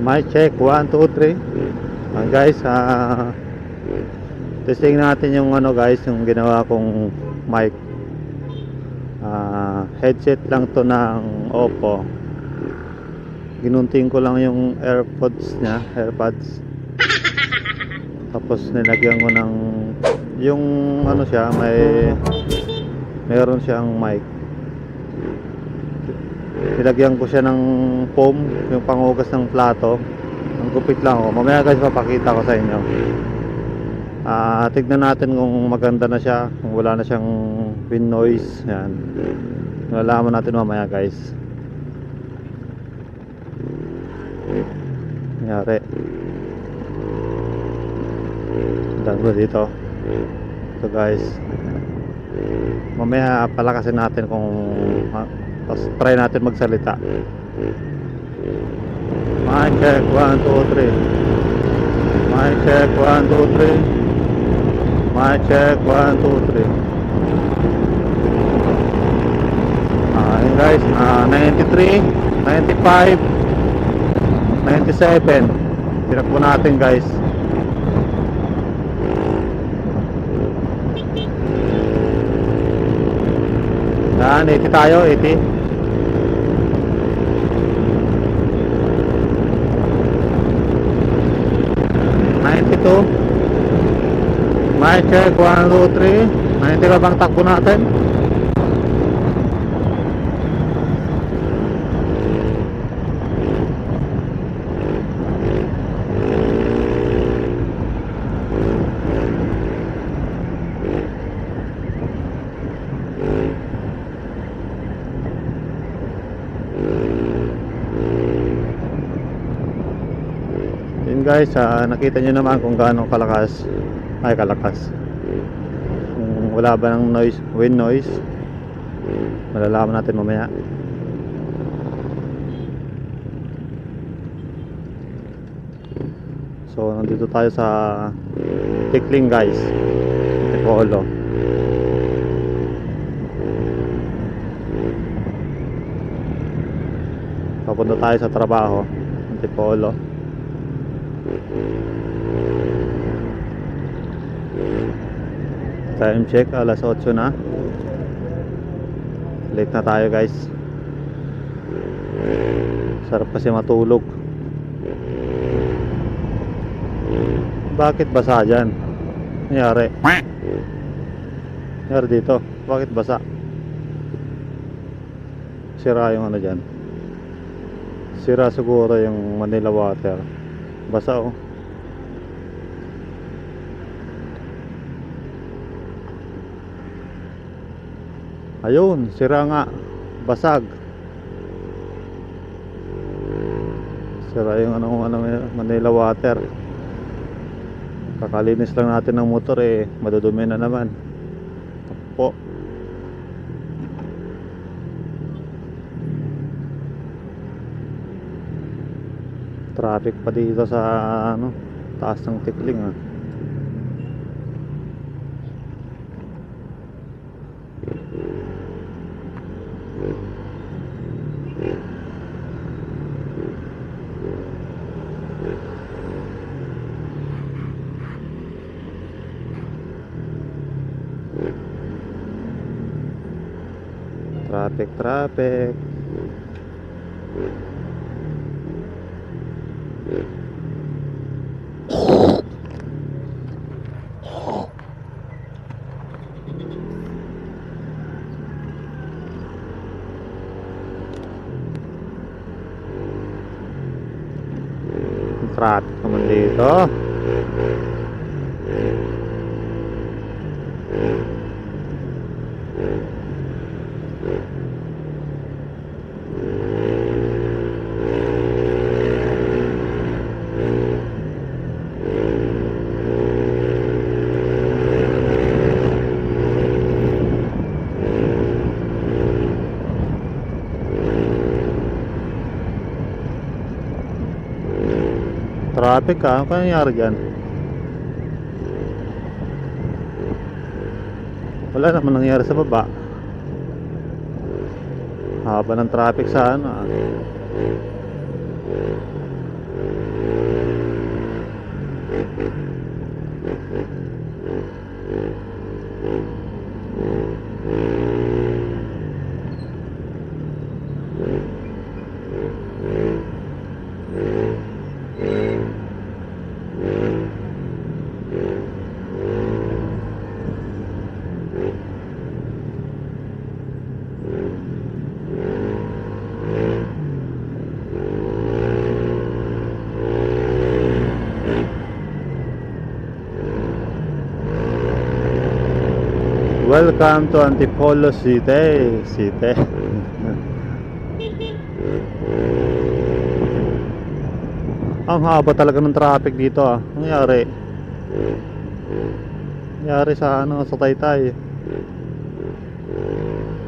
Mic check, 1, 2, 3. Guys, testing natin yung ano guys, yung ginawa kong mic. Headset lang to ng Oppo. Ginunting ko lang yung AirPods nya, AirPods. Tapos nilagyan ko ng yung ano siya, meron siyang mic. Nilagyan ko siya ng foam, yung panghugas ng plato. Ang gupit lang ako. Mamaya guys papakita ko sa inyo. Tignan natin kung maganda na siya, kung wala na siyang wind noise. Yan. Nalalaman natin mamaya guys. Nangyari. Dalo dito. Ito guys. Mamaya palakasin natin kung tapos try natin magsalita. Mic check, 1, 2, 3. Mic check, 1, 2, 3. Mic check, 1, 2, 3. Ayun guys, 93, 95, 97. Tinakbo natin guys. Yan, 80 tayo, 80. 92. Mic check, 1, 2, 3. 90 na bang takbo natin? Yun guys, nakita nyo naman kung gaano kalakas. Ay kalakas, kung wala ba ng noise, wind noise. Malalaman natin mamaya. So nandito tayo sa Tikling guys, Tipolo. Papunta tayo sa trabaho, Tipolo. Time check, alas 8 na. Late na tayo guys. Sarap kasi matulog. Bakit basa dyan? Nangyari? Nangyari dito? Bakit basa? Sira yung ano dyan. Sira siguro yung Manila water. Basa oh. Ayun, sira nga. Basag. Sira yung Manila water. Kakalinis lang natin ng motor madudumi na naman. Po. Traffic pa dito sa taas ng Tikling Traffic. Traffic naman dito. Traffic ano kaya nangyari dyan? Wala naman nangyari sa baba. Haba ng traffic sa Welcome to Antipolo City. Ang haba talaga ng traffic dito ah. Nangyari? Nangyari sa ano, sa Taytay.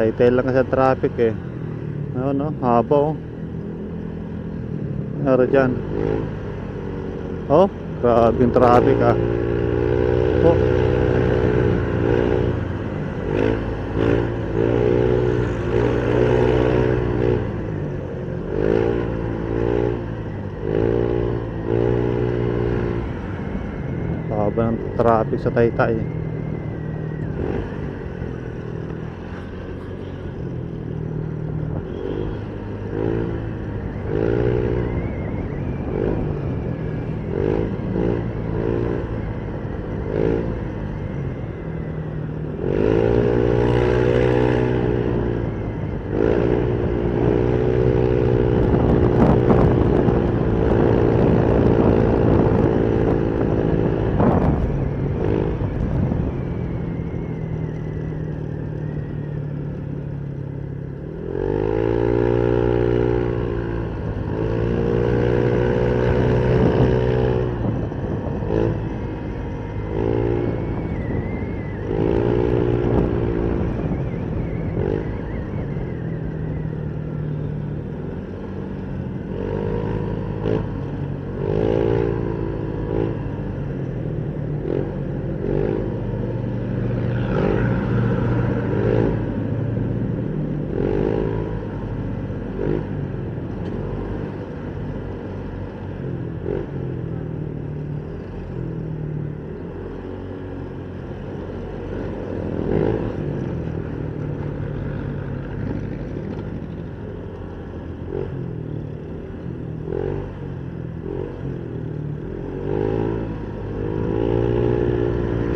Taytay lang kasi ang traffic eh. Ano no, haba oh. Nangyari dyan. Oh, grabe yung traffic ah. Oh. Haba ng traffic sa Taytay.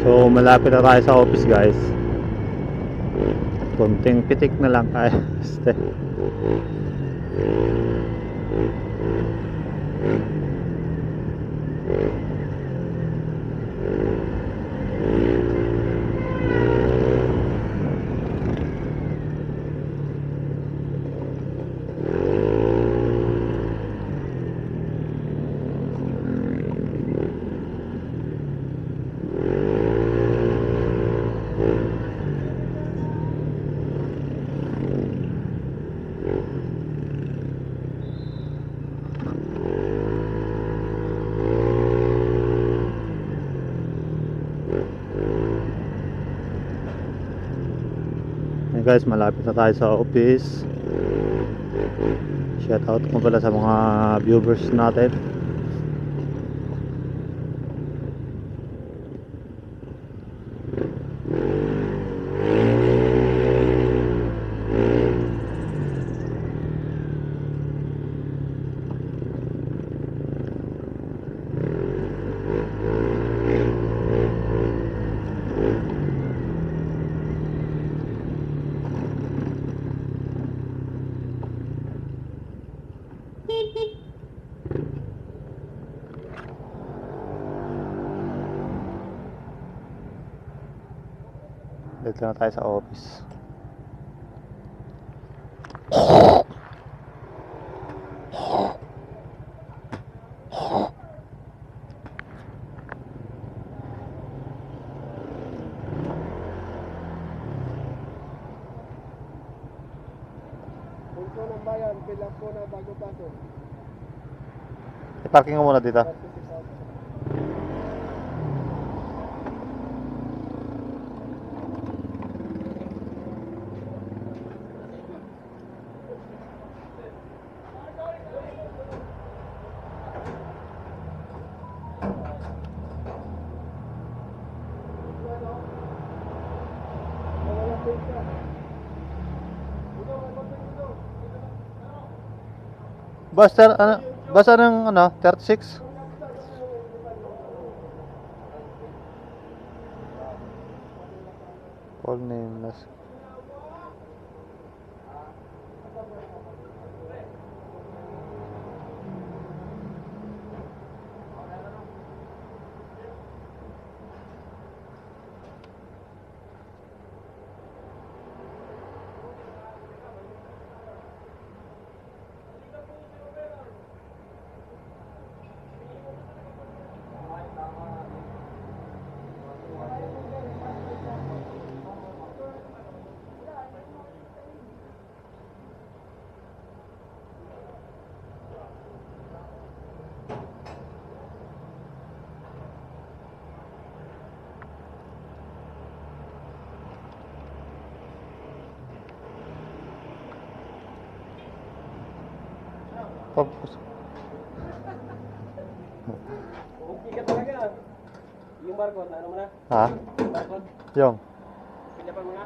So malapit na tayo sa office guys. Konting pitik na lang kaya. Hey guys, malapit na tayo sa office. Shout out ko pala sa mga viewers natin. Dito na tayo sa office. Punto ng bayan, bilang po na bago pasok. I-parking mo muna dito. Buster, ano? Basa ng ano, 36? All nameless. Tapos, Okay ka talaga. Yung barcode, ano mo na? ha? Barcode, Yung, pinapan mo na?